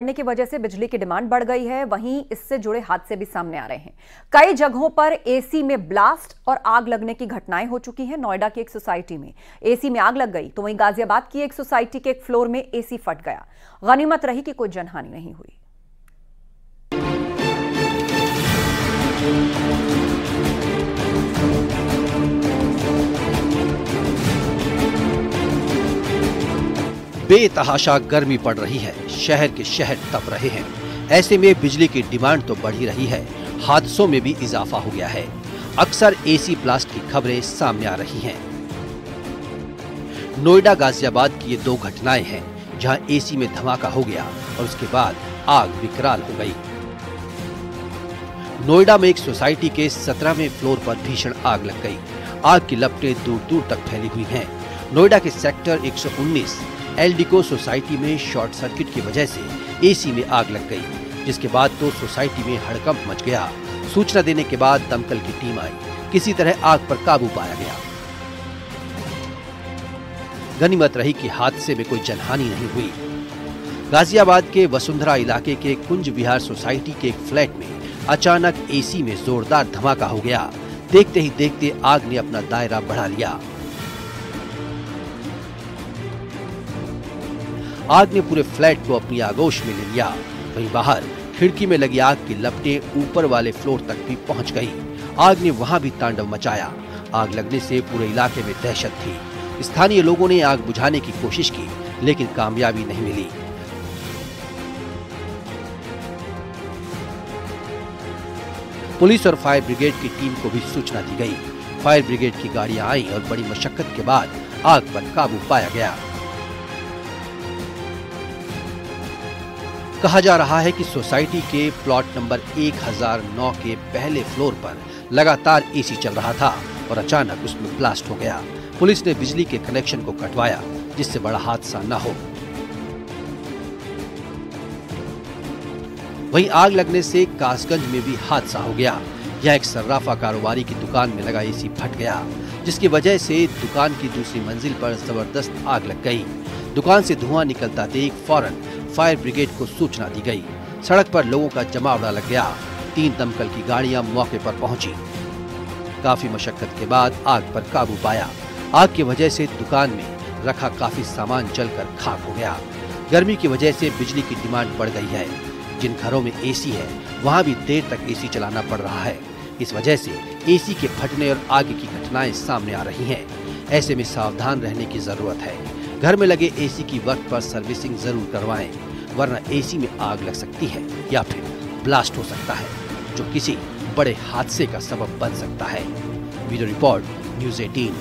बढ़ने की वजह से बिजली की डिमांड बढ़ गई है। वहीं इससे जुड़े हादसे भी सामने आ रहे हैं। कई जगहों पर एसी में ब्लास्ट और आग लगने की घटनाएं हो चुकी हैं। नोएडा की एक सोसाइटी में एसी में आग लग गई, तो वहीं गाजियाबाद की एक सोसाइटी के एक फ्लोर में एसी फट गया। गनीमत रही कि कोई जनहानि नहीं हुई। बेतहाशा गर्मी पड़ रही है, शहर के शहर तप रहे हैं। ऐसे में बिजली की डिमांड तो बढ़ ही रही है, हादसों में भी इजाफा हो गया है। अक्सर एसी ब्लास्ट की खबरें सामने आ रही हैं। नोएडा गाजियाबाद की ये दो घटनाएं हैं, जहां एसी में धमाका हो गया और उसके बाद आग विकराल हो गई। नोएडा में एक सोसाइटी के 17वें फ्लोर पर भीषण आग लग गई। आग की लपटें दूर दूर तक फैली हुई हैं। नोएडा के सेक्टर 119 एल्डिको सोसाइटी में शॉर्ट सर्किट की वजह से एसी में आग लग गई, जिसके बाद तो सोसाइटी में हड़कंप मच गया। सूचना देने के बाद दमकल की टीम आई, किसी तरह आग पर काबू पाया गया। गनीमत रही कि हादसे में कोई जनहानि नहीं हुई। गाजियाबाद के वसुंधरा इलाके के कुंज विहार सोसाइटी के एक फ्लैट में अचानक एसी में जोरदार धमाका हो गया। देखते ही देखते आग ने अपना दायरा बढ़ा लिया। आग ने पूरे फ्लैट को अपनी आगोश में ले लिया। वहीं बाहर खिड़की में लगी आग की लपटें ऊपर वाले फ्लोर तक भी पहुंच गई। आग ने वहां भी तांडव मचाया। आग लगने से पूरे इलाके में दहशत थी। स्थानीय लोगों ने आग बुझाने की कोशिश की, लेकिन कामयाबी नहीं मिली। पुलिस और फायर ब्रिगेड की टीम को भी सूचना दी गई। फायर ब्रिगेड की गाड़ियां आई और बड़ी मशक्कत के बाद आग पर काबू पाया गया। कहा जा रहा है कि सोसाइटी के प्लॉट नंबर 1009 के पहले फ्लोर पर लगातार एसी चल रहा था और अचानक उसमें ब्लास्ट हो गया। पुलिस ने बिजली के कनेक्शन को कटवाया, जिससे बड़ा हादसा न हो। वहीं आग लगने से कासगंज में भी हादसा हो गया। यह एक सर्राफा कारोबारी की दुकान में लगा एसी फट गया, जिसकी वजह से दुकान की दूसरी मंजिल पर जबरदस्त आग लग गई। दुकान से धुआं निकलता देख फौरन फायर ब्रिगेड को सूचना दी गई। सड़क पर लोगों का जमावड़ा लग गया। 3 दमकल की गाड़ियां मौके पर पहुंची। काफी मशक्कत के बाद आग पर काबू पाया। आग की वजह से दुकान में रखा काफी सामान जलकर खाक हो गया। गर्मी की वजह से बिजली की डिमांड बढ़ गई है। जिन घरों में एसी है, वहां भी देर तक एसी चलाना पड़ रहा है। इस वजह से एसी के फटने और आग की घटनाएं सामने आ रही हैं। ऐसे में सावधान रहने की जरूरत है। घर में लगे एसी की वक्त पर सर्विसिंग जरूर करवाएं, वरना एसी में आग लग सकती है या फिर ब्लास्ट हो सकता है, जो किसी बड़े हादसे का सबब बन सकता है। Video report, news 18।